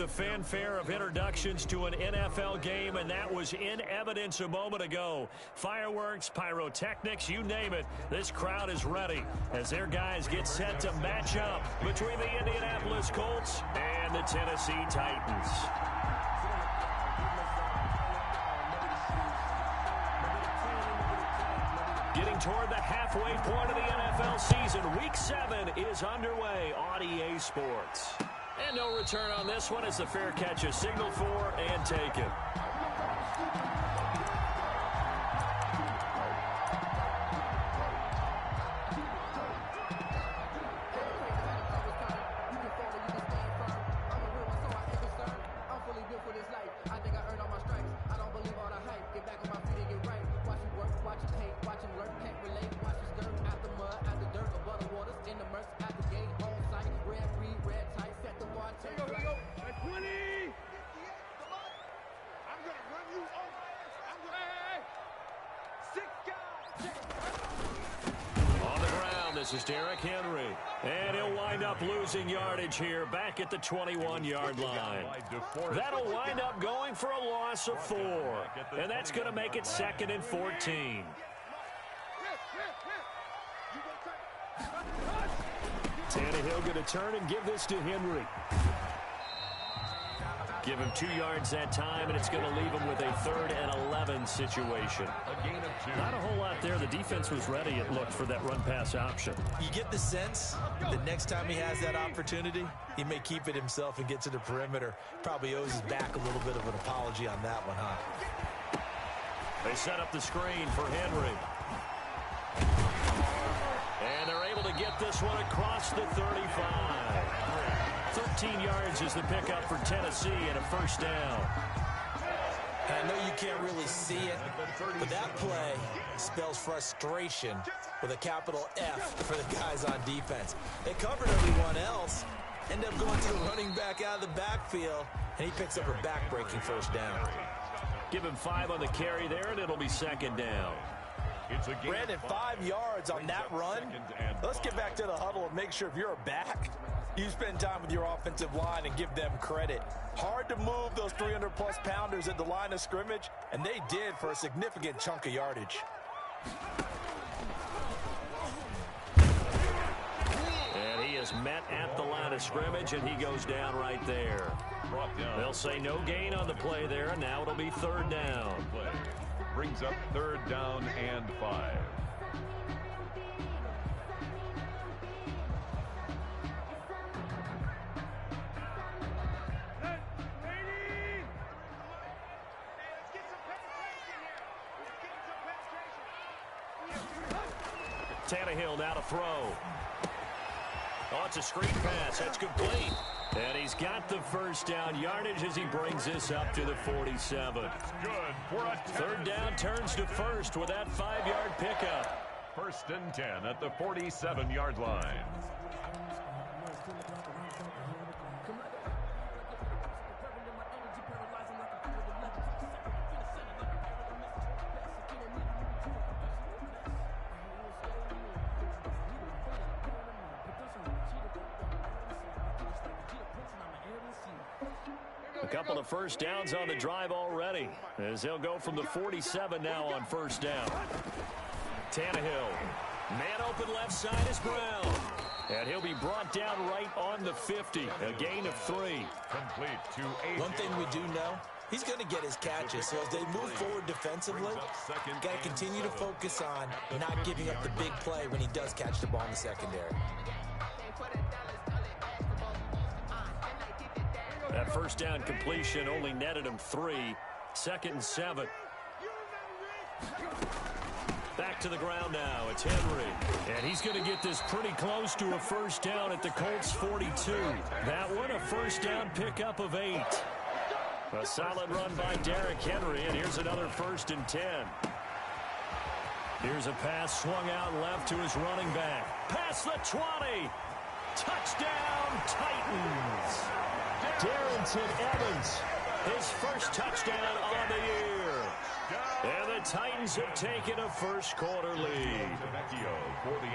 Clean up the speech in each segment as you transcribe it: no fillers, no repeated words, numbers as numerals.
the fanfare of introductions to an NFL game, and that was in evidence a moment ago. Fireworks, pyrotechnics, you name it. This crowd is ready as their guys get set to match up between the Indianapolis Colts and the Tennessee Titans. Getting toward the halfway point of the NFL season, Week 7 is underway on EA Sports. And no return on this one as the fair catch is signaled for and taken. This is Derrick Henry, and he'll wind up losing yardage here back at the 21-yard line. That'll wind up going for a loss of 4, and that's going to make it 2nd and 14. Tannehill going to turn and give this to Henry. Give him 2 yards that time, and it's going to leave him with a 3rd and 11 situation. Not a whole lot there. The defense was ready, it looked, for that run-pass option. You get the sense that next time he has that opportunity, he may keep it himself and get to the perimeter. Probably owes his back a little bit of an apology on that one, huh? They set up the screen for Henry. And they're able to get this one across the 35. 13 yards is the pickup for Tennessee and a 1st down. I know you can't really see it, but that play spells frustration with a capital F for the guys on defense. They covered everyone else, end up going to the running back out of the backfield, and he picks up a back-breaking 1st down. Give him 5 on the carry there, and it'll be 2nd down. Brandon, 5 yards on that run. Let's get back to the huddle and make sure if you're a back, you spend time with your offensive line and give them credit. Hard to move those 300-plus pounders at the line of scrimmage, and they did for a significant chunk of yardage. And he is met at the line of scrimmage, and he goes down right there. They'll say no gain on the play there, and now it'll be 3rd down. Brings up 3rd down and 5. Tannehill now to throw. Oh, it's a screen pass. That's complete. And he's got the 1st down yardage as he brings this up to the 47. Good for a 3rd down turns to 1st with that 5-yard pickup. 1st and 10 at the 47-yard line. A couple of 1st downs on the drive already as they'll go from the 47 now on 1st down. Tannehill, man open left side is Brown. And he'll be brought down right on the 50. A gain of 3. Complete to 8. One thing we do know, he's going to get his catches. So as they move forward defensively, got to continue to focus on not giving up the big play when he does catch the ball in the secondary. That 1st down completion only netted him 3. 2nd and 7. Back to the ground now. It's Henry. And he's going to get this pretty close to a 1st down at the Colts 42. That one, a 1st down pickup of 8. A solid run by Derrick Henry, and here's another 1st and 10. Here's a pass swung out left to his running back. Past the 20. Touchdown, Titans. Darrington Evans, his 1st touchdown on the year. And the Titans have taken a first-quarter lead.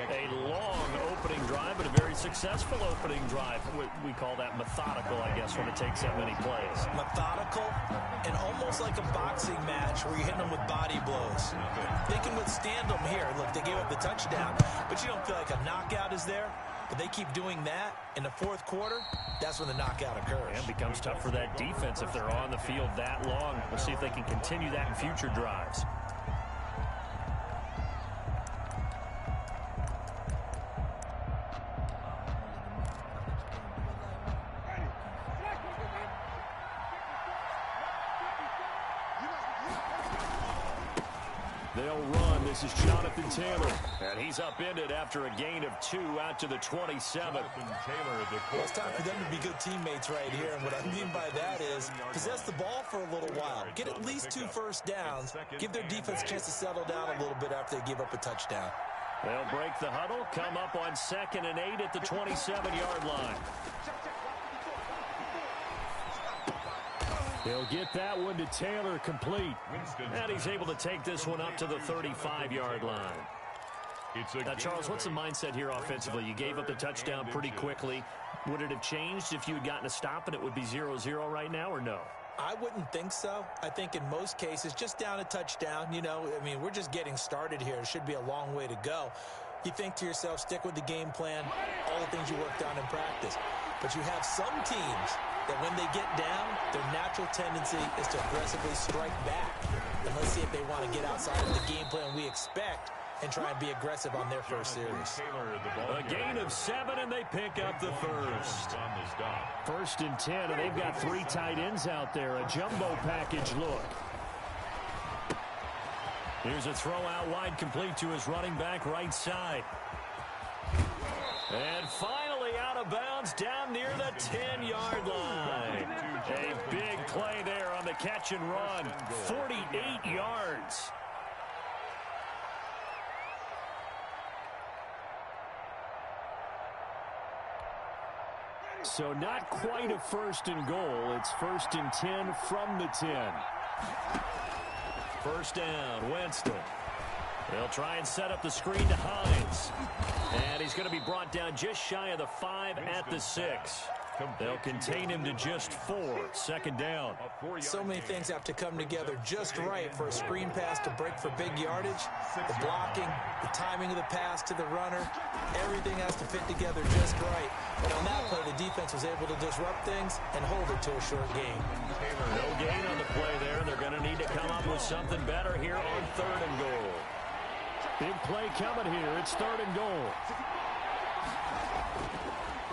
A long opening drive, but a very successful opening drive. We call that methodical, I guess, when it takes that many plays. Methodical and almost like a boxing match where you're hitting them with body blows. They can withstand them here. Look, they gave up the touchdown, but you don't feel like a knockout is there. But they keep doing that in the fourth quarter, that's when the knockout occurs. And it becomes tough for that defense if they're on the field that long. We'll see if they can continue that in future drives. They'll run. This is Jonathan Taylor. And he's upended after a gain of 2 out to the 27. Well, it's time for them to be good teammates right here. And what I mean by that is possess the ball for a little while. Get at least 2 first downs. Give their defense a chance to settle down a little bit after they give up a touchdown. They'll break the huddle, come up on 2nd and 8 at the 27-yard line. He'll get that one to Taylor complete. And he's able to take this one up to the 35-yard line. Now, Charles, what's the mindset here offensively? You gave up the touchdown pretty quickly. Would it have changed if you had gotten a stop and it would be 0-0 right now, or no? I wouldn't think so. I think in most cases, just down a touchdown, you know, I mean, we're just getting started here. It should be a long way to go. You think to yourself, stick with the game plan, all the things you worked on in practice. But you have some teams that when they get down, their natural tendency is to aggressively strike back. And let's see if they want to get outside of the game plan we expect and try and be aggressive on their first series. A gain of 7, and they pick up the first. 1st and 10, and they've got 3 tight ends out there. A jumbo package look. Here's a throw out wide, complete to his running back right side. And finally out of bounds down near the 10-yard line. A big play there on the catch and run. 48 yards. So not quite a 1st and goal. It's 1st and 10 from the 10. First down, Winston. They'll try and set up the screen to Hines. And he's going to be brought down just shy of the 5 at the 6. They'll contain him to just 4. 2nd down. So many things have to come together just right for a screen pass to break for big yardage. The blocking, the timing of the pass to the runner, everything has to fit together just right. But on that play, the defense was able to disrupt things and hold it to a short gain. No gain on the play there. They're going to need to come up with something better here on 3rd and goal. Big play coming here. It's 3rd and goal.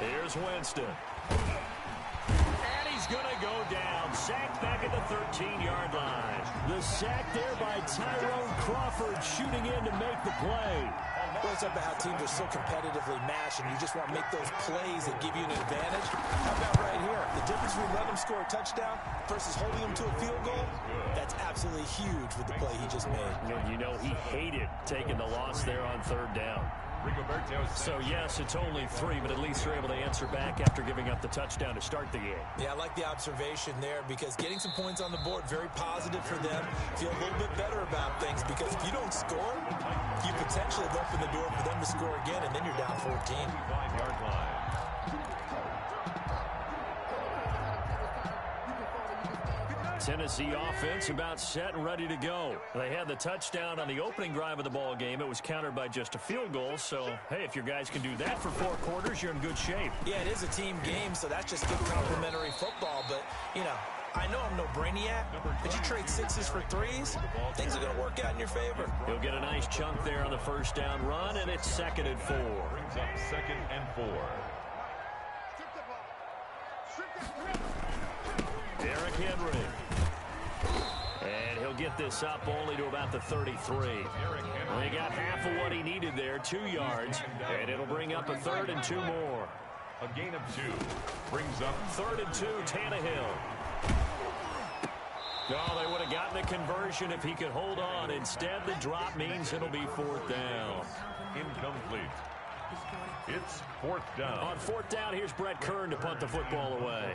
Here's Winston. And he's going to go down. Sacked back at the 13-yard line. The sack there by Tyrone Crawford shooting in to make the play. Well, it's about how teams are so competitively matched, and you just want to make those plays that give you an advantage. How about right here? The difference between letting them score a touchdown versus holding them to a field goal, that's absolutely huge with the play he just made. And you know he hated taking the loss there on 3rd down. So, yes, it's only 3, but at least they're able to answer back after giving up the touchdown to start the game. Yeah, I like the observation there because getting some points on the board, very positive for them. Feel a little bit better about things because if you don't score, you potentially have opened the door for them to score again, and then you're down 14. 5-yard line. Tennessee offense about set and ready to go. They had the touchdown on the opening drive of the ball game. It was countered by just a field goal. So, hey, if your guys can do that for 4 quarters, you're in good shape. Yeah, it is a team game, so that's just good complimentary football. But, you know, I know I'm no brainiac, but you trade 6s for 3s, things are going to work out in your favor. He'll get a nice chunk there on the first down run, and it's 2nd and 4. Brings up 2nd and 4. Derrick Henry. And he'll get this up only to about the 33. They got half of what he needed there, 2 yards, and it'll bring up a 3rd and 2 more. A gain of 2 brings up 3rd and 2, Tannehill. Oh, they would have gotten the conversion if he could hold on. Instead, the drop means it'll be 4th down. incomplete. It's 4th down. On 4th down, here's Brett Kern to punt the football away.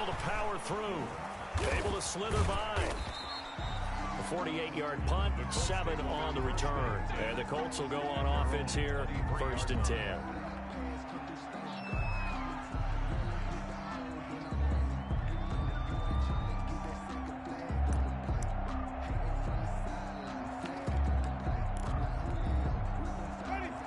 able to power through. Able to slither by. A 48-yard punt, 7 on the return. And the Colts will go on offense here, 1st and 10.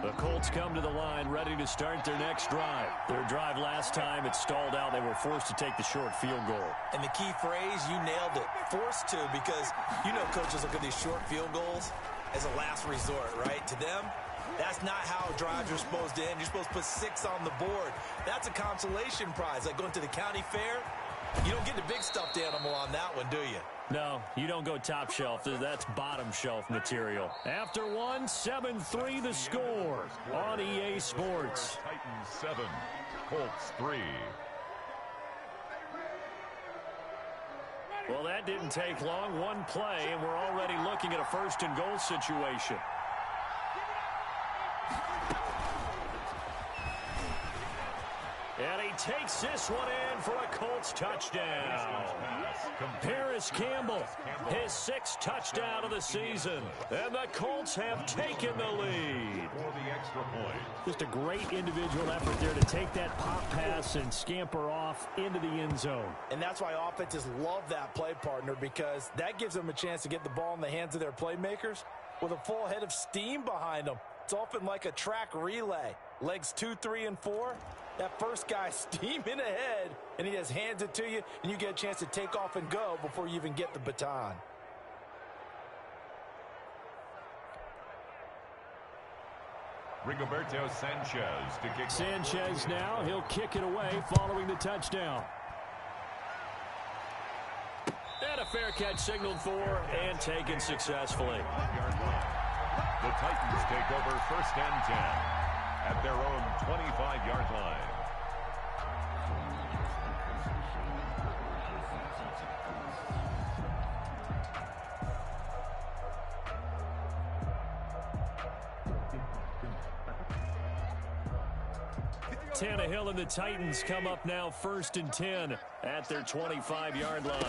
The Colts come to the line ready to start their next drive. Their drive last time, it stalled out. They were forced to take the short field goal. And the key phrase, you nailed it. Forced to, because you know coaches look at these short field goals as a last resort, right? To them, that's not how drives are supposed to end. You're supposed to put 6 on the board. That's a consolation prize. Like going to the county fair, you don't get the big stuffed animal on that one, do you? No, you don't go top shelf. That's bottom shelf material. After one, 7-3 the score on EA Sports. Titans 7, Colts 3. Well, that didn't take long. One play, and we're already looking at a 1st and goal situation. And he takes this one in for a Colts touchdown. Harris Campbell, his 6th touchdown of the season. And the Colts have taken the lead. For the extra point. Just a great individual effort there to take that pop pass and scamper off into the end zone. And that's why offenses love that play, partner, because that gives them a chance to get the ball in the hands of their playmakers with a full head of steam behind them. It's often like a track relay. Legs 2, 3, and 4. That first guy steaming ahead, and he just hands it to you, and you get a chance to take off and go before you even get the baton. Rigoberto Sanchez to kick. Sanchez now, he'll kick it away following the touchdown. And a fair catch signaled for and taken successfully. The Titans take over 1st and 10 at their own 25-yard line. Tannehill and the Titans come up now 1st and 10 at their 25-yard line.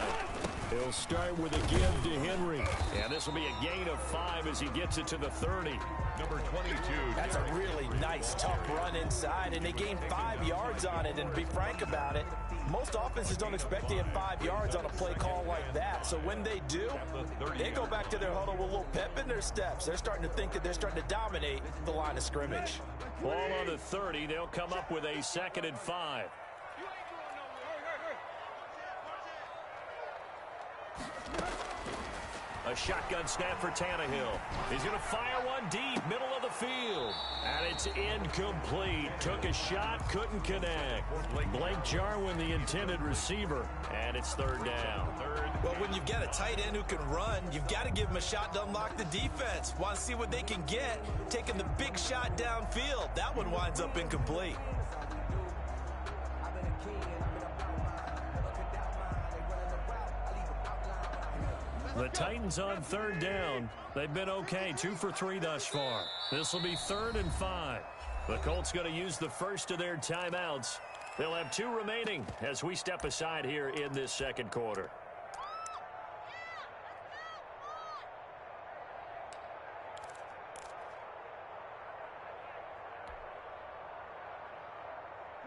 He'll start with a give to Henry. And this will be a gain of 5 as he gets it to the 30. Number 22. That's a really nice, tough run inside, and they gained 5 yards on it. And to be frank about it, most offenses don't expect to have 5 yards on a play call like that. So when they do, they go back to their huddle with a little pep in their steps. They're starting to think that they're starting to dominate the line of scrimmage. Ball on the 30. They'll come up with a 2nd and 5. A shotgun snap for Tannehill. He's going to fire one deep, middle of the field. And it's incomplete. Took a shot, couldn't connect. Blake Jarwin, the intended receiver. And it's 3rd down. Well, when you've got a tight end who can run, you've got to give him a shot to unlock the defense. Want to see what they can get, taking the big shot downfield. That one winds up incomplete. The Titans on 3rd down. They've been okay, 2 for 3 thus far. This will be 3rd and 5. The Colts going to use the first of their timeouts. They'll have 2 remaining as we step aside here in this 2nd quarter.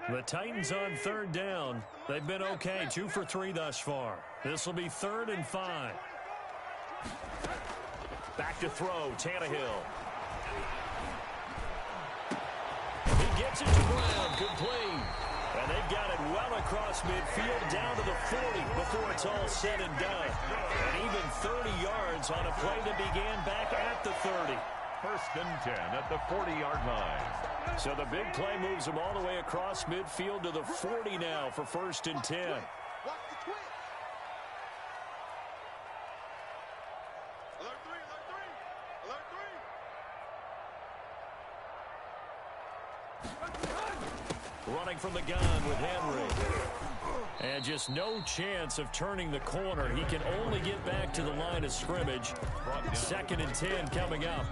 The Titans on 3rd down. They've been okay, 2 for 3 thus far. This will be 3rd and 5. Back to throw, Tannehill. He gets it to Brown, complete. And they've got it well across midfield, down to the 40 before it's all said and done. And even 30 yards on a play that began back at the 30. 1st and 10 at the 40-yard line. So the big play moves them all the way across midfield to the 40 now for 1st and 10. Running from the gun with Henry. And just no chance of turning the corner. He can only get back to the line of scrimmage. 2nd and 10 coming up.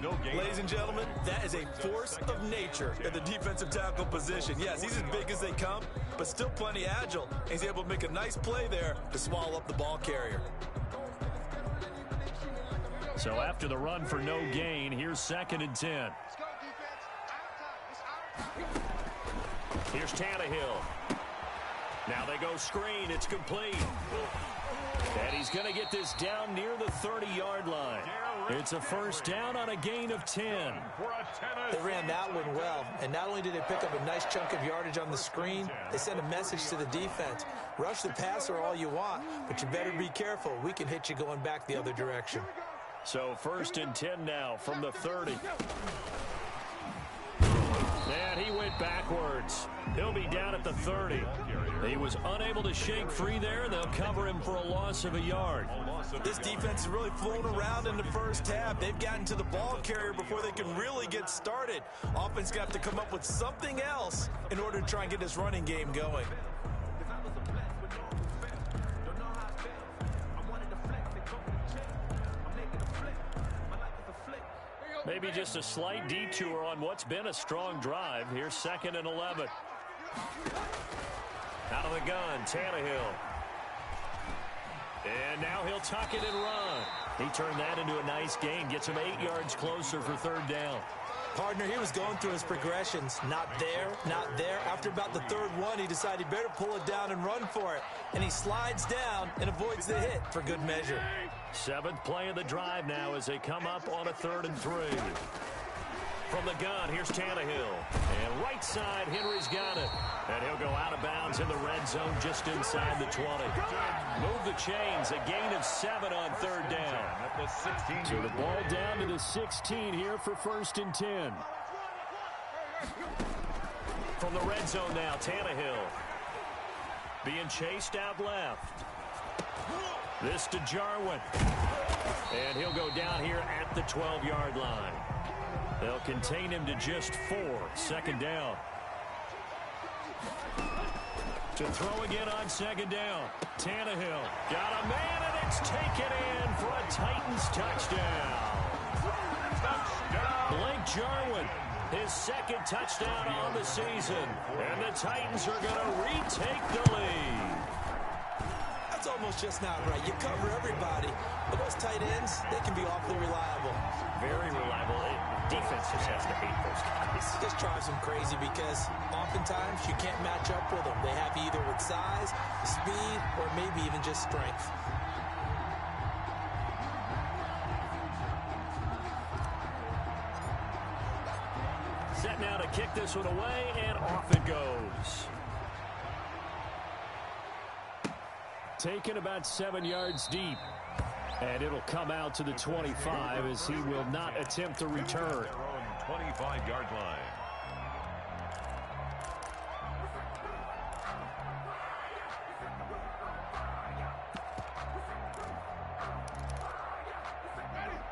No gain. Ladies and gentlemen, that is a force of nature at the defensive tackle position. Yes, he's as big as they come, but still plenty agile. He's able to make a nice play there to swallow up the ball carrier. So after the run for no gain, here's 2nd and 10. Here's Tannehill. Now they go screen. It's complete. And he's going to get this down near the 30-yard line. It's a first down on a gain of 10. They ran that one well, and not only did they pick up a nice chunk of yardage on the screen, they sent a message to the defense. Rush the passer all you want, but you better be careful. We can hit you going back the other direction. So 1st and 10 now from the 30. And he went backwards. He'll be down at the 30. He was unable to shake free there. They'll cover him for a loss of a yard. This defense is really flown around in the first half. They've gotten to the ball carrier before they can really get started. Offense got to come up with something else in order to try and get this running game going. Maybe just a slight detour on what's been a strong drive. Here's 2nd and 11. Out of the gun, Tannehill. And now he'll tuck it and run. He turned that into a nice gain. Gets him 8 yards closer for 3rd down. Partner, he was going through his progressions. Not there, not there. After about the 3rd one, he decided he better pull it down and run for it. And he slides down and avoids the hit for good measure. 7th play of the drive now as they come up on a 3rd and 3. From the gun, here's Tannehill. And right side, Henry's got it. And he'll go out of bounds in the red zone just inside the 20. Move the chains, a gain of 7 on 3rd down. So the ball down to the 16 here for 1st and 10. From the red zone now, Tannehill. Being chased out left. This to Jarwin. And he'll go down here at the 12-yard line. They'll contain him to just 4. 2nd down. To throw again on 2nd down. Tannehill got a man, and it's taken in for a Titans touchdown. Blake Jarwin, his 2nd touchdown on the season. And the Titans are going to retake the lead. That's almost just not right. You cover everybody, but those tight ends, they can be awfully reliable. Very reliable. Defense just has to hate those guys. It just drives them crazy because oftentimes you can't match up with them. They have you either with size, speed, or maybe even just strength. Set now to kick this one away, and off it goes. Taken about 7 yards deep. And it'll come out to the 25 as he will not attempt to return. 25-yard line.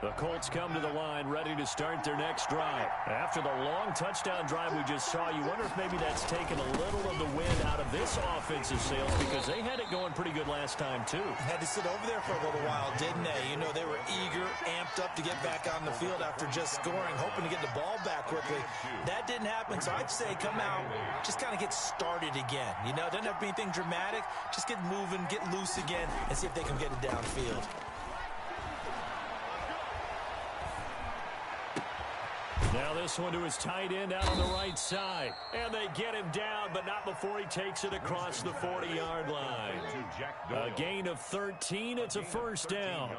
The Colts come to the line ready to start their next drive. After the long touchdown drive we just saw, you wonder if maybe that's taken a little of the wind out of this offensive sails because they had it going pretty good last time too. Had to sit over there for a little while, didn't they? You know, they were eager, amped up to get back on the field after just scoring, hoping to get the ball back quickly. That didn't happen, so I'd say come out, just kind of get started again. You know, doesn't have to be anything dramatic. Just get moving, get loose again, and see if they can get it downfield. Now this one to his tight end out on the right side. And they get him down, but not before he takes it across the 40-yard line. A gain of 13. It's a first down.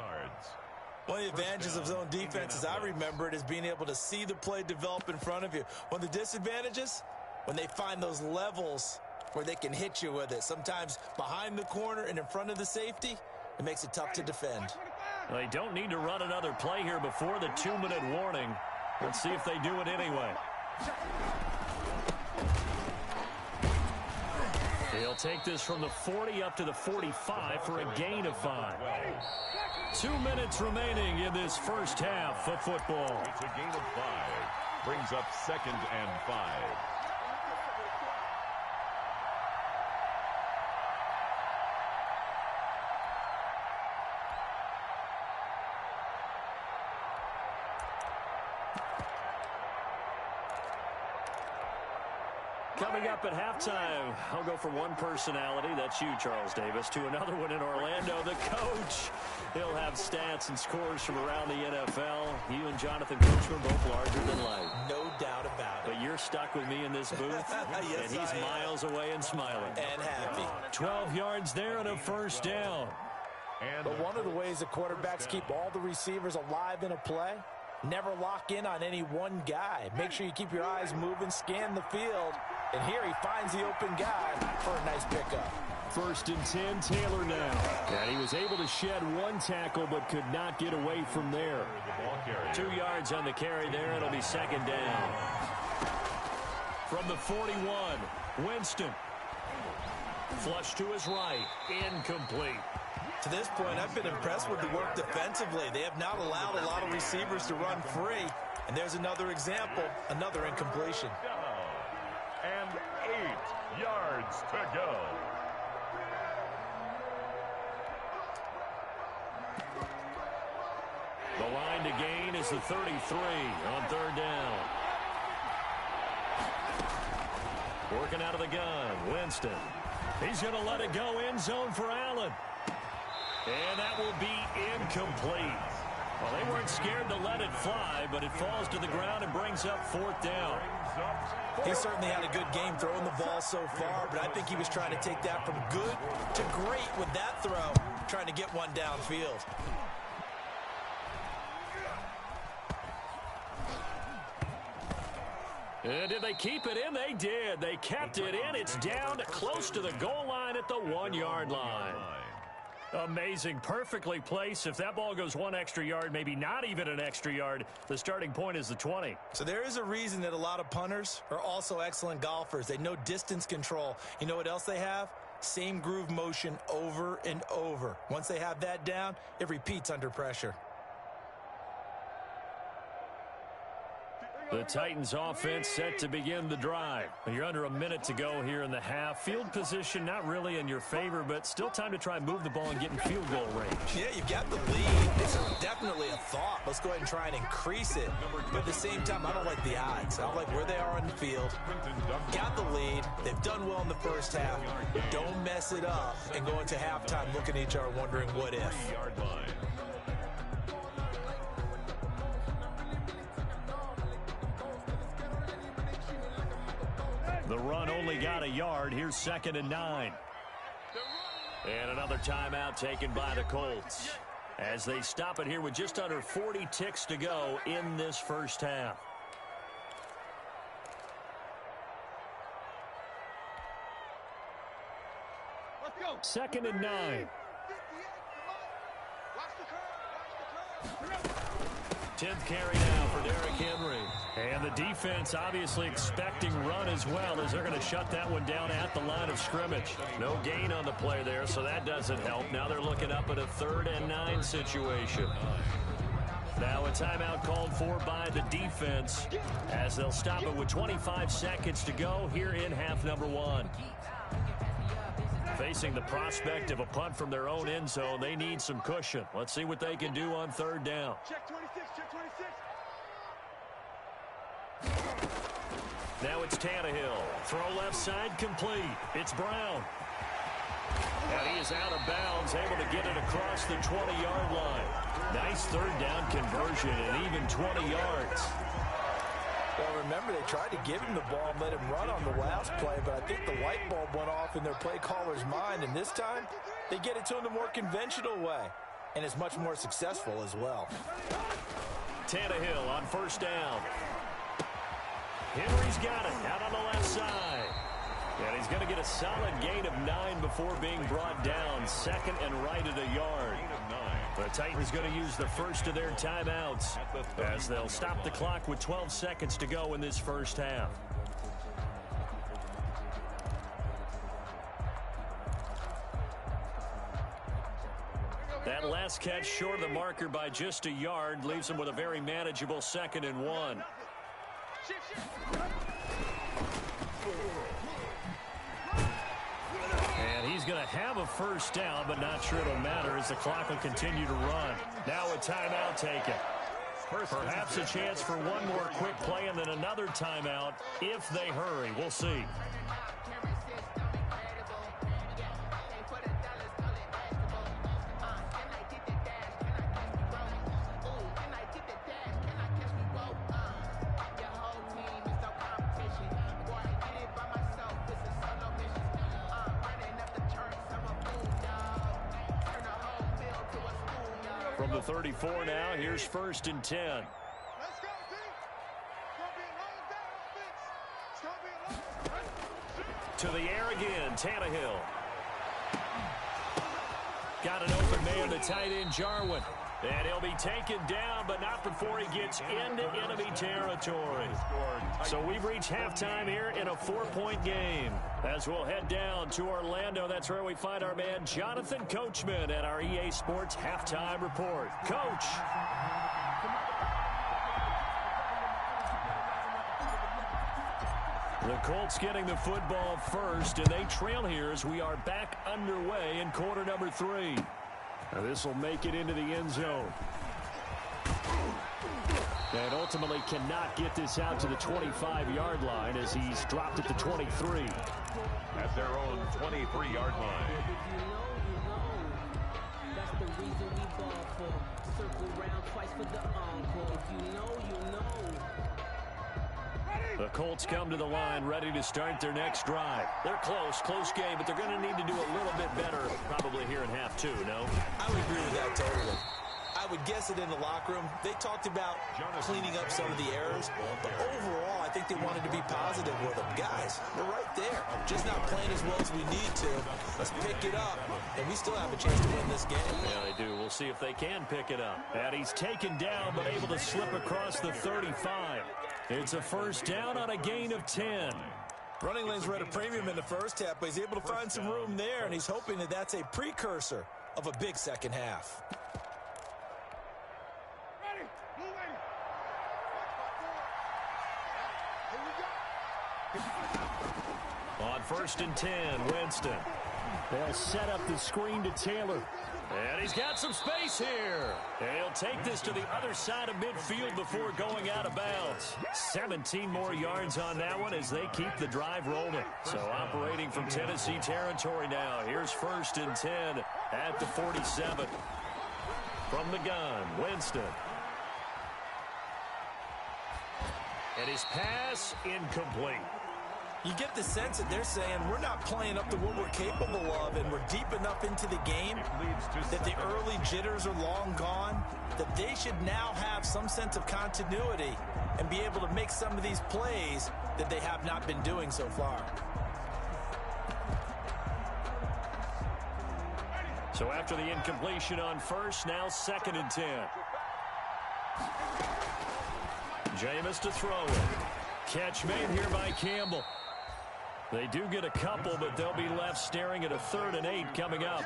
One of the advantages of zone defense, as I remember it, is being able to see the play develop in front of you. One of the disadvantages, when they find those levels where they can hit you with it. Sometimes behind the corner and in front of the safety, it makes it tough to defend. Well, they don't need to run another play here before the 2-minute warning. Let's see if they do it anyway. He'll take this from the 40 up to the 45 for a gain of 5. 2 minutes remaining in this first half of football. It's a gain of 5. Brings up 2nd and 5. Coming up at halftime, I'll go from one personality, that's you, Charles Davis, to another one in Orlando, the coach. He'll have stats and scores from around the NFL. You and Jonathan Coachman both larger than life. No doubt about it. But you're stuck with me in this booth, yes, and he's miles away and smiling. And happy. 12 yards there and a first down. But one of the ways the quarterbacks keep all the receivers alive in a play, never lock in on any one guy. Make sure you keep your eyes moving, scan the field. And here he finds the open guy for a nice pickup. 1st and 10, Taylor now. And he was able to shed one tackle but could not get away from there. 2 yards on the carry there. It'll be 2nd down. From the 41, Winston. Flush to his right. Incomplete. To this point, I've been impressed with the work defensively. They have not allowed a lot of receivers to run free. And there's another example, another incompletion. And 8 yards to go. The line to gain is the 33 on 3rd down. Working out of the gun, Winston. He's going to let it go end zone for Allen. And that will be incomplete. Well, they weren't scared to let it fly, but it falls to the ground and brings up 4th down. He certainly had a good game throwing the ball so far, but I think he was trying to take that from good to great with that throw, trying to get one downfield. And did they keep it in? They did. They kept it in. It's down close to the goal line at the 1-yard line. Amazing. Perfectly placed. If that ball goes 1 extra yard, maybe not even an extra yard, the starting point is the 20. So there is a reason that a lot of punters are also excellent golfers. They know distance control. You know what else they have? Same groove motion over and over. Once they have that down, it repeats under pressure. The Titans offense set to begin the drive. You're under a minute to go here in the half. Field position not really in your favor, but still time to try and move the ball and get in field goal range. Yeah, you've got the lead. It's definitely a thought. Let's go ahead and try and increase it. But at the same time, I don't like the odds. I don't like where they are on the field. Got the lead. They've done well in the first half. Don't mess it up and go into halftime looking at each other wondering what if. The run only got a yard. Here's 2nd and 9. And another timeout taken by the Colts as they stop it here with just under 40 ticks to go in this first half. Let's go. 2nd and 9. 10th carry now for Derrick Henry. And the defense obviously expecting run as well as they're going to shut that one down at the line of scrimmage. No gain on the play there, so that doesn't help. Now they're looking up at a 3rd and 9 situation. Now a timeout called for by the defense as they'll stop it with 25 seconds to go here in half number 1. Facing the prospect of a punt from their own end zone, they need some cushion. Let's see what they can do on 3rd down. Check 26, check 26. Now it's Tannehill. Throw left side complete. It's Brown. And he is out of bounds, able to get it across the 20-yard line. Nice 3rd down conversion and even 20 yards. Well, remember, they tried to give him the ball and let him run on the last play, but I think the light bulb went off in their play caller's mind, and this time they get it to him the more conventional way, and it's much more successful as well. Tannehill on 1st down. Henry's got it out on the left side. And he's going to get a solid gain of 9 before being brought down. 2nd and right at a yard. The Titans going to use the first of their timeouts as they'll stop the clock with 12 seconds to go in this first half. That last catch short of the marker by just a yard leaves them with a very manageable 2nd and 1. And he's going to have a first down, but not sure it'll matter as the clock will continue to run. Now a timeout taken. Perhaps a chance for one more quick play and then another timeout if they hurry. We'll see. From the 34 now, here's 1st and 10. Let's go, team. It's going to be a long day. To the air again, Tannehill. Got an open man, the tight end, Jarwin. And he'll be taken down, but not before he gets into enemy territory. So we've reached halftime here in a 4-point game. As we'll head down to Orlando, that's where we find our man Jonathan Coachman at our EA Sports Halftime Report. Coach. The Colts getting the football first, and they trail here as we are back underway in quarter number 3. Now this will make it into the end zone. And ultimately cannot get this out to the 25-yard line as he's dropped at the 23. At their own 23-yard line. That's the reason we ball for. Circle round twice for the encore. If you know, you know. The Colts come to the line ready to start their next drive. They're close game, but they're going to need to do a little bit better probably here in half 2, no? I would agree with that totally. I would guess it in the locker room. They talked about cleaning up some of the errors, but overall, I think they wanted to be positive with them. Guys, we're right there. Just not playing as well as we need to. Let's pick it up, and we still have a chance to win this game. Yeah, they do. We'll see if they can pick it up. And he's taken down, but able to slip across the 35. It's a first down on a gain of 10. Running lanes were at a premium in the first half, but he's able to find some room there, and he's hoping that that's a precursor of a big second half. Ready. Blue wing. Here we go. On 1st and 10, Winston. They'll set up the screen to Taylor. And he's got some space here. And he'll take this to the other side of midfield before going out of bounds. 17 more yards on that one as they keep the drive rolling. So operating from Tennessee territory now. Here's 1st and 10 at the 47. From the gun, Winston. And his pass incomplete. You get the sense that they're saying we're not playing up to what we're capable of, and we're deep enough into the game that the early jitters are long gone, that they should now have some sense of continuity and be able to make some of these plays that they have not been doing so far. So after the incompletion on 1st, now 2nd and 10. Jameis to throw it. Catch made here by Campbell. They do get a couple, but they'll be left staring at a 3rd and 8 coming up.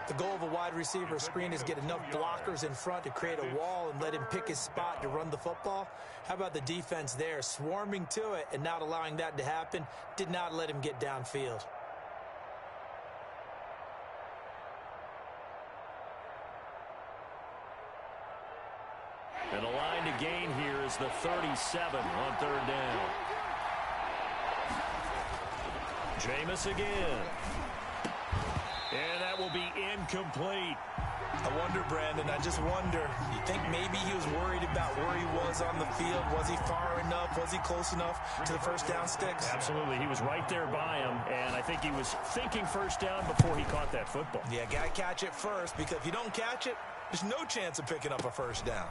The goal of a wide receiver screen is get enough blockers in front to create a wall and let him pick his spot to run the football. How about the defense there, swarming to it and not allowing that to happen? Did not let him get downfield. And the line to gain here is the 37 on 3rd down. Jameis again. And that will be incomplete. I wonder, Brandon, I just wonder, you think maybe he was worried about where he was on the field? Was he far enough? Was he close enough to the first down sticks? Absolutely. He was right there by him, and I think he was thinking first down before he caught that football. Yeah, got to catch it first, because if you don't catch it, there's no chance of picking up a first down.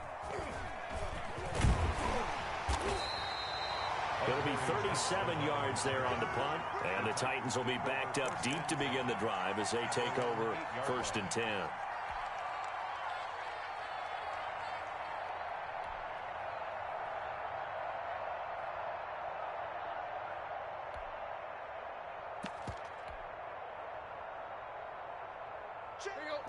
It'll be 37 yards there on the punt, and the Titans will be backed up deep to begin the drive as they take over 1st and 10.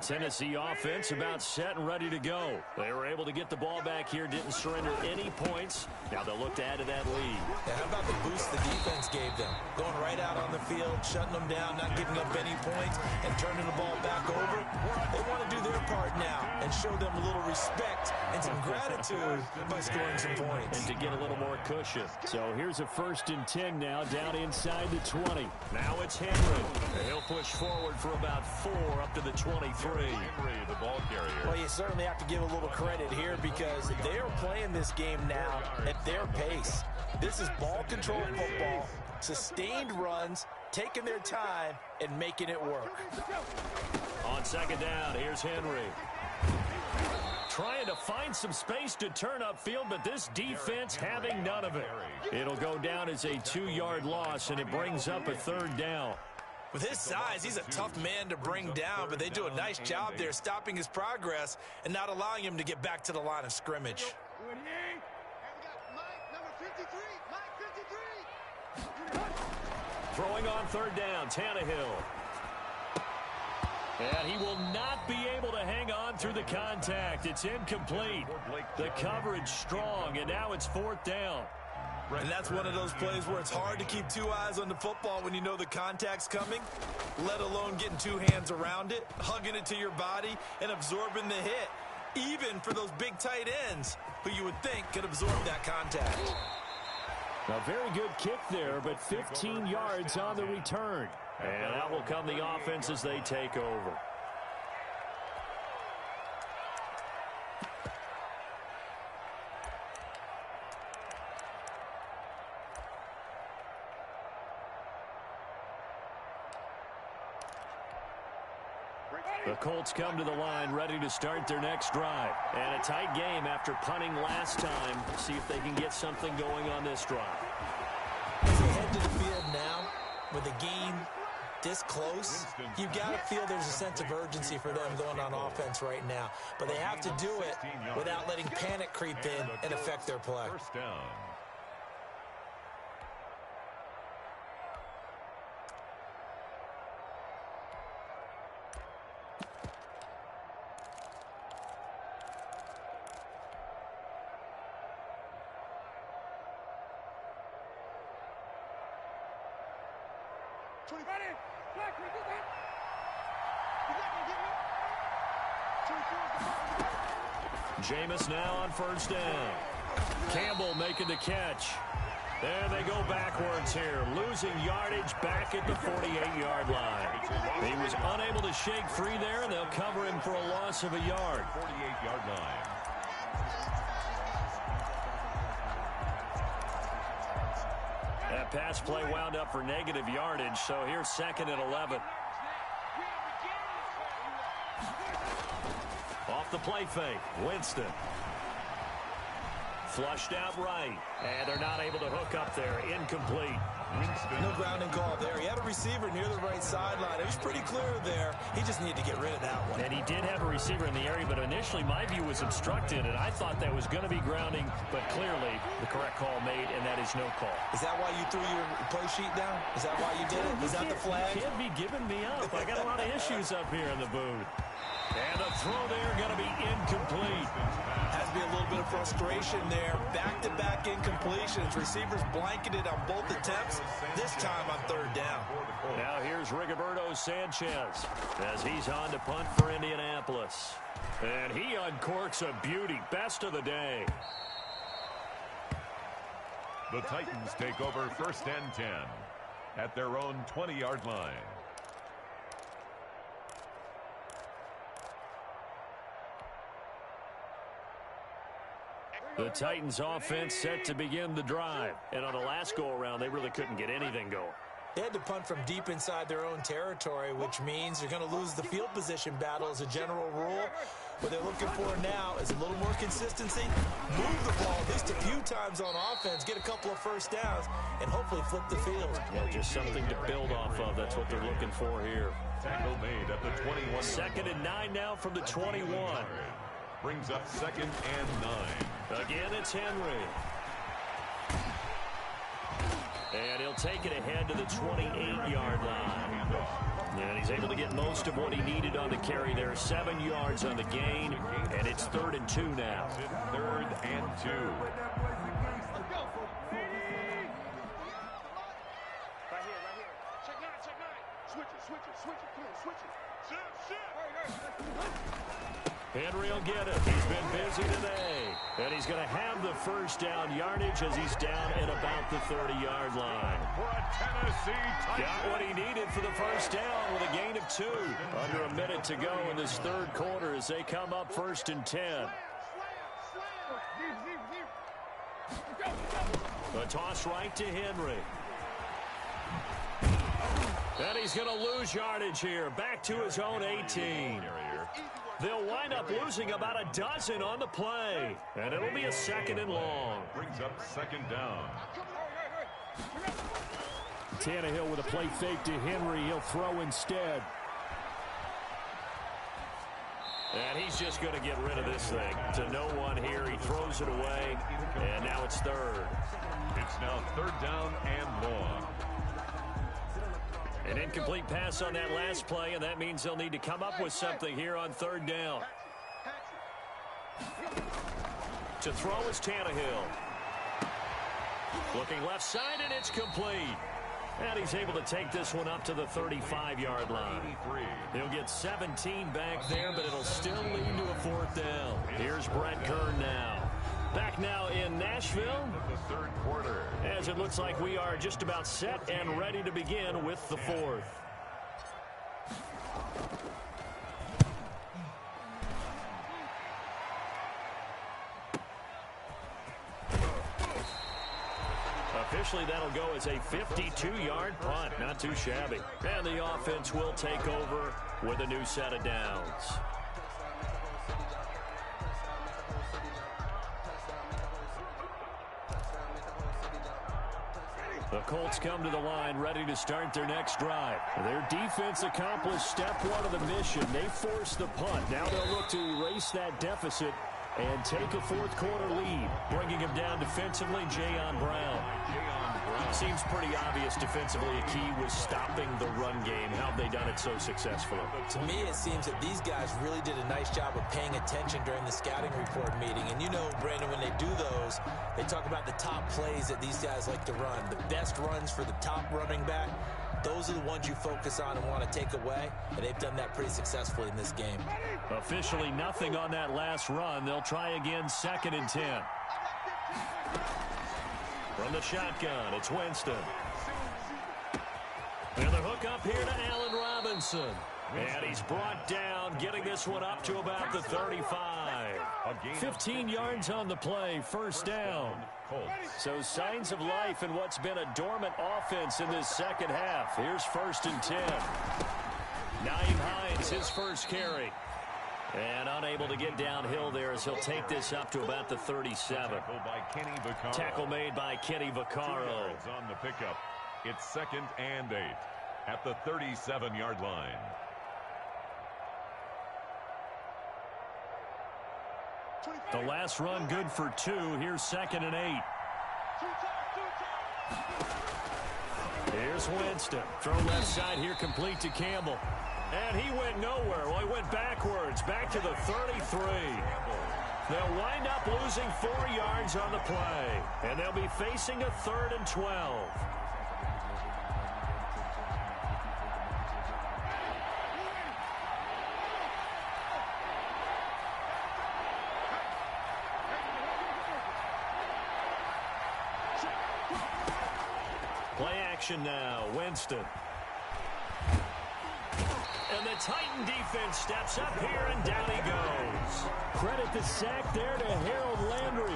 Tennessee offense about set and ready to go. They were able to get the ball back here, didn't surrender any points. Now they'll look to add to that lead. Yeah, how about the boost the defense gave them? Going right out on the field, shutting them down, not giving up any points, and turning the ball back over. They want to do their part now and show them a little respect and some gratitude by scoring some points. And to get a little more cushion. So here's a 1st and 10 now, down inside the 20. Now it's Henry. He'll push forward for about 4 up to the 23. Henry, the ball carrier. Well, you certainly have to give a little credit here because they are playing this game now at their pace. This is ball control football, sustained runs, taking their time, and making it work. On 2nd down, here's Henry. Trying to find some space to turn upfield, but this defense having none of it. It'll go down as a 2-yard loss, and it brings up a 3rd down. With his size, he's a tough man to bring down, but they do a nice job there stopping his progress and not allowing him to get back to the line of scrimmage. Throwing on 3rd down, Tannehill. And he will not be able to hang on through the contact. It's incomplete. The coverage strong, and now it's 4th down. And that's one of those plays where it's hard to keep 2 eyes on the football when you know the contact's coming, let alone getting 2 hands around it, hugging it to your body, and absorbing the hit, even for those big tight ends who you would think could absorb that contact. A very good kick there, but 15 yards on the return. And out will come the offense as they take over. The Colts come to the line, ready to start their next drive. And a tight game after punting last time. See if they can get something going on this drive. As they head to the field now, with a game this close, you've got to feel there's a sense of urgency for them going on offense right now. But they have to do it without letting panic creep in and affect their play. 1st down. Jameis now on 1st down. Campbell making the catch. There they go backwards here, losing yardage back at the 48-yard line. He was unable to shake free there, and they'll cover him for a loss of a yard. 48-yard line. That pass play wound up for negative yardage, so here's 2nd and 11. Off the play fake, Winston. Flushed out right, and they're not able to hook up there. Incomplete. No grounding call there. He had a receiver near the right sideline. It was pretty clear there. He just needed to get rid of that one. And he did have a receiver in the area, but initially my view was obstructed, and I thought that was going to be grounding, but clearly the correct call made, and that is no call. Is that why you threw your play sheet down? Is that why you did it? Is that the flag? You can't be giving me up. I got a lot of issues up here in the booth. And the throw there going to be incomplete. Has to be a little bit of frustration there. Back-to-back incompletions. Receivers blanketed on both attempts, this time on 3rd down. Now here's Rigoberto Sanchez as he's on to punt for Indianapolis. And he uncorks a beauty. Best of the day. The Titans take over 1st and 10 at their own 20-yard line. The Titans offense set to begin the drive. And on the last go-around, they really couldn't get anything going. They had to punt from deep inside their own territory, which means they're going to lose the field position battle as a general rule. What they're looking for now is a little more consistency, move the ball at least a few times on offense, get a couple of 1st downs, and hopefully flip the field. Yeah, just something to build off of. That's what they're looking for here. Tackle made at the 21. 2nd and 9 now from the 21. Brings up 2nd and 9. Again, it's Henry. And he'll take it ahead to the 28-yard line. And he's able to get most of what he needed on the carry there. 7 yards on the gain, and it's 3rd and 2 now. 3rd and 2. Right here. Check nine. Switch it. Come on, switch it. Shift. Henry will get it. He's been busy today. And he's going to have the first down yardage as he's down at about the 30-yard line. For a Tennessee Titan. Got what he needed for the first down with a gain of 2. Under a minute to go in this 3rd quarter as they come up 1st and 10. The toss right to Henry. And he's going to lose yardage here. Back to his own 18. They'll wind up losing about a dozen on the play. And it'll be a 2nd and long. Brings up 2nd down. Tannehill with a play fake to Henry. He'll throw instead. And he's just going to get rid of this thing to no one here. He throws it away, and now it's 3rd. It's now 3rd down and long. An incomplete pass on that last play, and that means they'll need to come up with something here on 3rd down. To throw is Tannehill. Looking left side, and it's complete. And he's able to take this one up to the 35-yard line. He'll get 17 back there, but it'll still lead to a 4th down. Here's Brett Kern now. Back now in Nashville. The 3rd quarter. As it looks like we are just about set and ready to begin with the 4th. Officially, that'll go as a 52-yard punt. Not too shabby. And the offense will take over with a new set of downs. The Colts come to the line ready to start their next drive. Their defense accomplished step 1 of the mission. They forced the punt. Now they'll look to erase that deficit and take a 4th quarter lead. Bringing him down defensively, Jayon Brown. Seems pretty obvious defensively a key was stopping the run game. How have they done it so successfully? To me, it seems that these guys really did a nice job of paying attention during the scouting report meeting. And you know, Brandon, when they do those, they talk about the top plays that these guys like to run. The best runs for the top running back, those are the ones you focus on and want to take away. And they've done that pretty successfully in this game. Officially nothing on that last run. They'll try again 2nd and 10. From the shotgun, it's Winston. And the hook up here to Allen Robinson. And he's brought down, getting this one up to about the 35. 15 yards on the play, 1st down. So signs of life in what's been a dormant offense in this 2nd half. Here's 1st and 10. Nyheim Hines, his first carry. And unable to get downhill there as he'll take this up to about the 37. Tackle made by Kenny Vaccaro. On the pickup. It's 2nd and 8 at the 37-yard line. The last run good for 2. Here's 2nd and 8. Here's Winston. Throw left side here, complete to Campbell. And he went nowhere. Well, he went backwards, back to the 33. They'll wind up losing 4 yards on the play. And they'll be facing a 3rd and 12. Play action now, Winston. And the Titan defense steps up here, and down he goes. Credit the sack there to Harold Landry.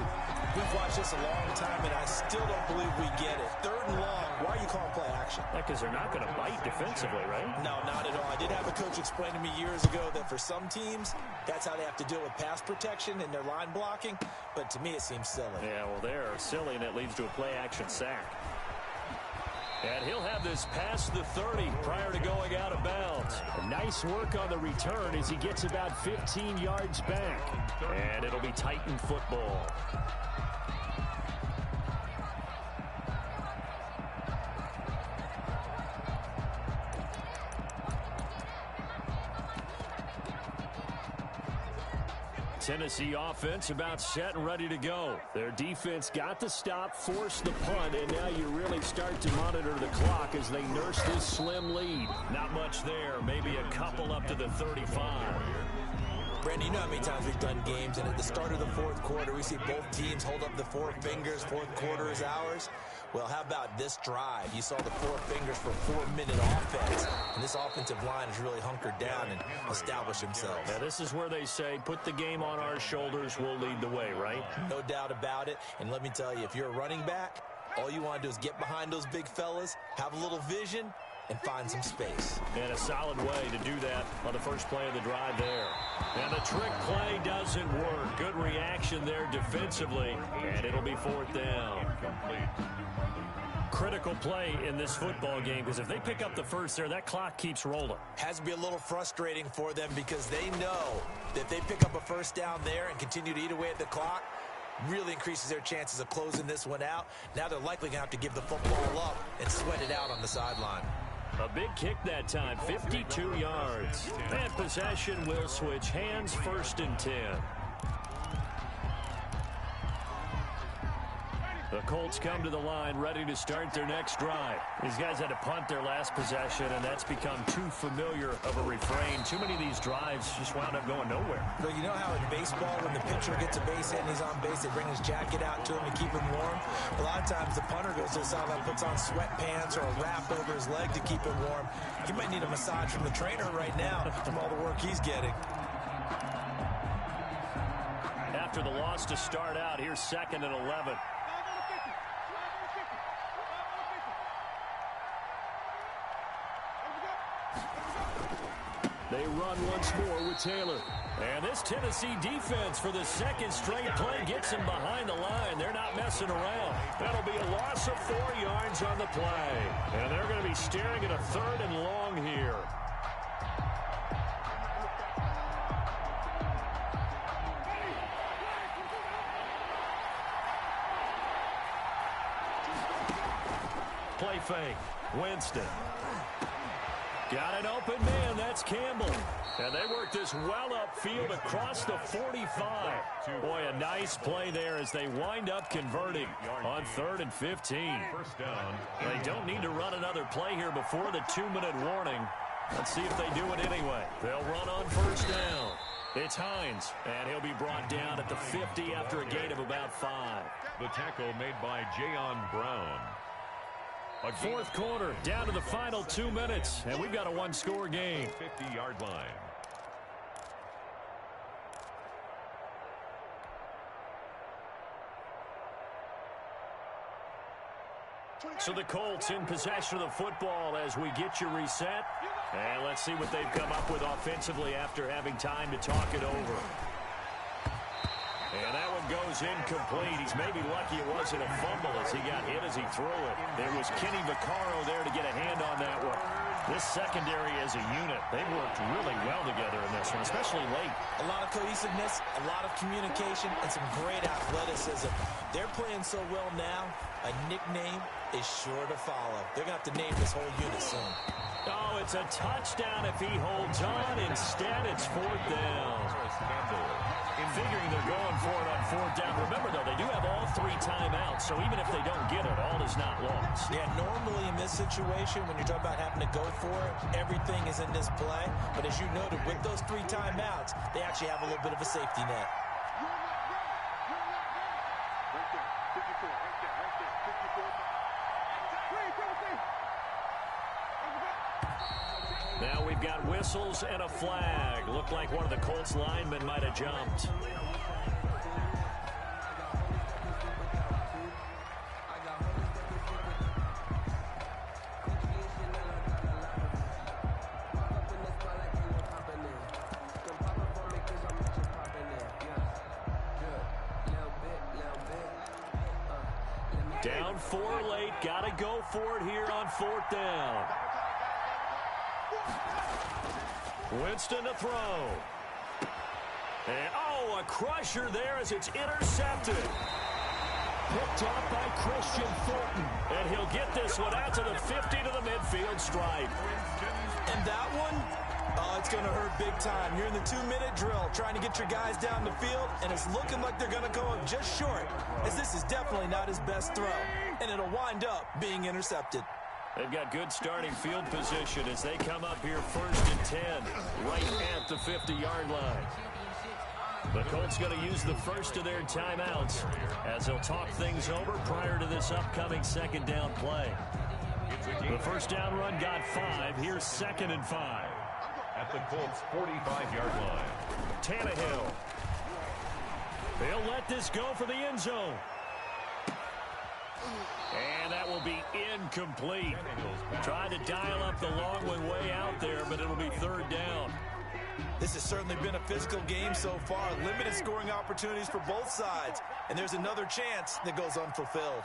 We've watched this a long time, and I still don't believe we get it. 3rd and long. Why are you calling play action? Because they're not going to bite defensively, right? No, not at all. I did have a coach explain to me years ago that for some teams, that's how they have to deal with pass protection and their line blocking. But to me, it seems silly. Yeah, well, they're silly, and it leads to a play action sack. And he'll have this past the 30 prior to going out of bounds. Nice work on the return as he gets about 15 yards back. And it'll be Titan football. Tennessee offense about set and ready to go. Their defense got the stop, forced the punt, and now you really start to monitor the clock as they nurse this slim lead. Not much there, maybe a couple up to the 35. Brandon, you know how many times we've done games, and at the start of the fourth quarter, we see both teams hold up the four fingers, fourth quarter is ours. Well, how about this drive? You saw the four fingers for 4-minute offense, and this offensive line has really hunkered down and established themselves. Now, this is where they say, put the game on our shoulders, we'll lead the way, right? No doubt about it, and let me tell you, if you're a running back, all you want to do is get behind those big fellas, have a little vision, and find some space. And a solid way to do that on the first play of the drive there. And the trick play doesn't work. Good reaction there defensively, and it'll be fourth down. Critical play in this football game, because if they pick up the first there, that clock keeps rolling. Has to be a little frustrating for them because they know that if they pick up a first down there and continue to eat away at the clock, really increases their chances of closing this one out. Now they're likely going to have to give the football up and sweat it out on the sideline. A big kick that time, 52 yards. And possession will switch hands, 1st and 10. The Colts come to the line, ready to start their next drive. These guys had to punt their last possession, and that's become too familiar of a refrain. Too many of these drives just wound up going nowhere. Well, you know how in baseball, when the pitcher gets a base hit and he's on base, they bring his jacket out to him to keep him warm? A lot of times the punter goes to the sideline, puts on sweatpants or a wrap over his leg to keep him warm. He might need a massage from the trainer right now from all the work he's getting. After the loss to start out, here's 2nd and 11. They run once more with Taylor. And this Tennessee defense for the second straight play gets them behind the line. They're not messing around. That'll be a loss of 4 yards on the play. And they're going to be staring at a 3rd and long here. Play fake. Winston. Got an open man. That's Campbell. And they work this well upfield across the 45. Boy, a nice play there as they wind up converting on 3rd and 15. First down. They don't need to run another play here before the 2-minute warning. Let's see if they do it anyway. They'll run on 1st down. It's Hines, and he'll be brought down at the 50 after a gain of about 5. The tackle made by Jayon Brown. 4th quarter, down to the final 2 minutes, and we've got a one-score game. 50-yard line. So the Colts in possession of the football as we get you reset. And let's see what they've come up with offensively after having time to talk it over. And that one goes incomplete. He's maybe lucky it wasn't a fumble as he got hit as he threw it. There was Kenny Vaccaro there to get a hand on that one. This secondary as a unit, they've worked really well together in this one, especially late. A lot of cohesiveness, a lot of communication, and some great athleticism. They're playing so well now, a nickname is sure to follow. They're going to have to name this whole unit soon. Oh, it's a touchdown if he holds on. Instead, it's 4th down. Figuring they're going for it on 4th down. Remember, though, they do have all 3 timeouts, so even if they don't get it, all is not lost. Yeah, normally in this situation, when you're talking about having to go for it, everything is in this play. But as you noted, with those 3 timeouts, they actually have a little bit of a safety net. Now we've got whistles and a flag. Looked like one of the Colts linemen might have jumped. Down 4 late. Got to go for it here on 4th down. Winston to throw. And, oh, a crusher there as it's intercepted. Picked off by Christian Fulton. And he'll get this one out to the 50 to the midfield stripe. And that one, Oh, it's going to hurt big time. You're in the 2-minute drill trying to get your guys down the field, and it's looking like they're going to go up just short, as this is definitely not his best throw, and it'll wind up being intercepted. They've got good starting field position as they come up here 1st and 10, right at the 50-yard line. The Colts going to use the first of their timeouts as they'll talk things over prior to this upcoming 2nd down play. The 1st down run got 5. Here's 2nd and 5. At the Colts' 45-yard line. Tannehill. They'll let this go for the end zone. And that will be incomplete. Tried to dial up the long one way out there, but it'll be 3rd down. This has certainly been a physical game so far. Limited scoring opportunities for both sides. And there's another chance that goes unfulfilled.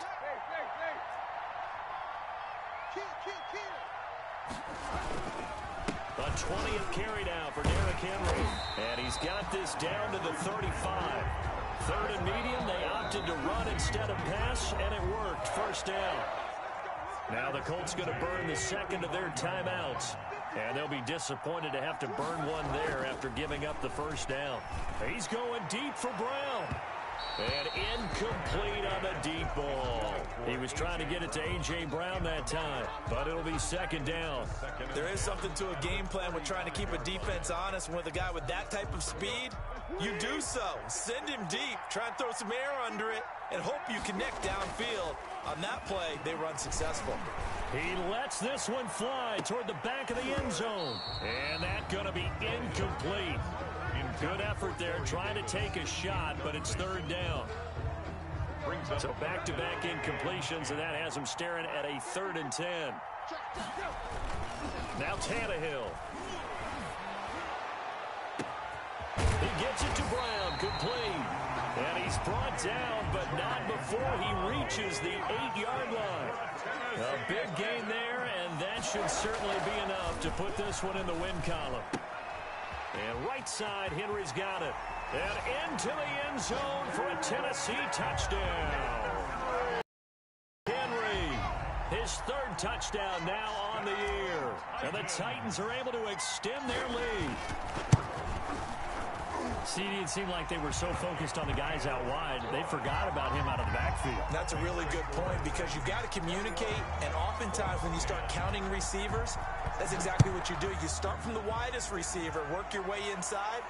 A 20th carry now for Derrick Henry. And he's got this down to the 35. 3rd and medium, they opted to run instead of pass, and it worked. 1st down. Now the Colts going to burn the 2nd of their timeouts. And they'll be disappointed to have to burn one there after giving up the 1st down. He's going deep for Brown. And incomplete on the deep ball. He was trying to get it to A.J. Brown that time, but it'll be 2nd down. There is something to a game plan with trying to keep a defense honest. With a guy with that type of speed, you do so. Send him deep, try and throw some air under it, and hope you connect downfield. On that play, they run successful. He lets this one fly toward the back of the end zone. And that's going to be incomplete. Good effort there, trying to take a shot, but it's 3rd down. So back-to-back incompletions, and that has him staring at a 3rd and 10. Now Tannehill. He gets it to Brown, complete. And he's brought down, but not before he reaches the 8-yard line. A big gain there, and that should certainly be enough to put this one in the win column. And right side, Henry's got it. And into the end zone for a Tennessee touchdown. Henry, his 3rd touchdown now on the year. And the Titans are able to extend their lead. CD, it seemed like they were so focused on the guys out wide, they forgot about him out of the backfield. That's a really good point because you've got to communicate, and oftentimes when you start counting receivers, that's exactly what you do. You start from the widest receiver, work your way inside.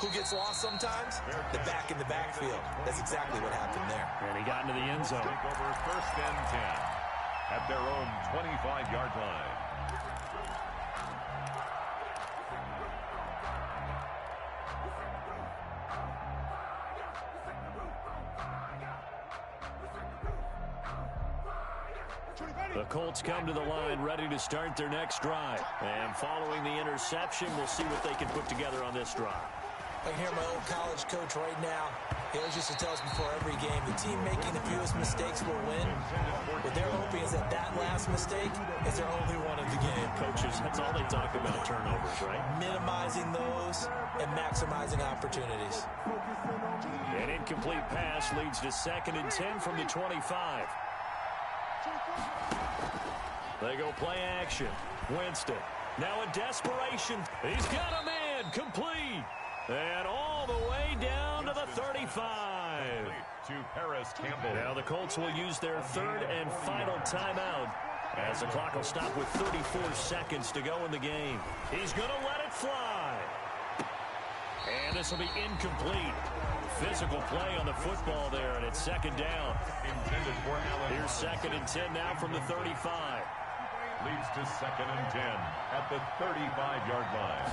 Who gets lost sometimes? The back in the backfield. That's exactly what happened there. And he got into the end zone. Take over 1st and 10 at their own 25-yard line. The Colts come to the line ready to start their next drive. And following the interception, we'll see what they can put together on this drive. I can hear my old college coach right now. He always used to tell us before every game, the team making the fewest mistakes will win. What they're hoping is that last mistake is their only one of the game. Coaches, that's all they talk about, turnovers, right? Minimizing those and maximizing opportunities. An incomplete pass leads to 2nd and 10 from the 25. They go play action. Winston. Now a desperation. He's got a man. Complete. And all the way down to the 35. To Paris Campbell. Now the Colts will use their 3rd and final timeout as the clock will stop with 34 seconds to go in the game. He's going to let it fly. And this will be incomplete. Physical play on the football there, and it's 2nd down. Intended for Allen. Here's 2nd and 10 now from the 35. Leads to 2nd and 10 at the 35-yard line.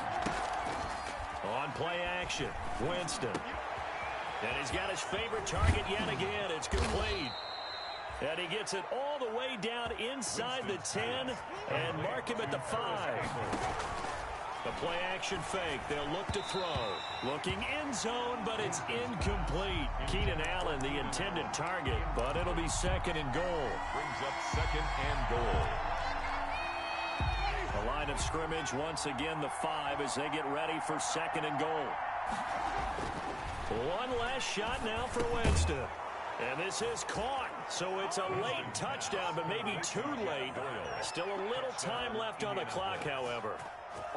On play action, Winston. And he's got his favorite target yet again. It's complete. And he gets it all the way down inside the 10 and mark him at the 5. The play action fake. They'll look to throw. Looking end zone, but it's incomplete. Keenan Allen, the intended target, but it'll be 2nd and goal. Brings up 2nd and goal. The line of scrimmage, once again, the 5 as they get ready for 2nd and goal. One last shot now for Winston. And this is caught, so it's a late touchdown, but maybe too late. Still a little time left on the clock, however.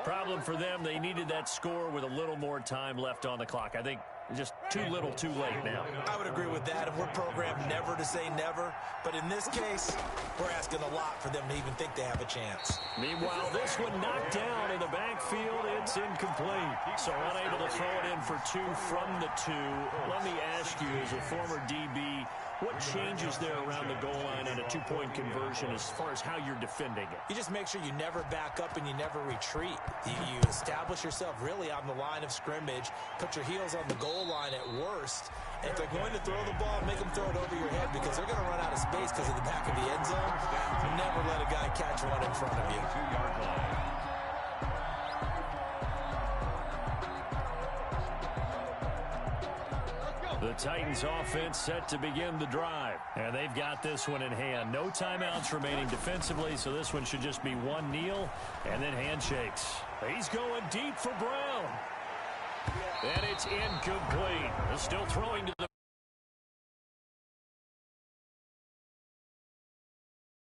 Problem for them, they needed that score with a little more time left on the clock. I think just too little, too late now. I would agree with that. And we're programmed never to say never. But in this case, we're asking a lot for them to even think they have a chance. Meanwhile, this one knocked down in the backfield. It's incomplete. So unable to throw it in for two from the two. Let me ask you, as a former DB, what changes there around the goal line on a two-point conversion as far as how you're defending it? You just make sure you never back up and you never retreat. You establish yourself really on the line of scrimmage, put your heels on the goal line at worst. And if they're going to throw the ball, make them throw it over your head because they're going to run out of space because of the back of the end zone. Never let a guy catch one in front of you. 2-yard line. The Titans offense set to begin the drive. And they've got this one in hand. No timeouts remaining defensively, so this one should just be one kneel and then handshakes. He's going deep for Brown. And it's incomplete. Still throwing to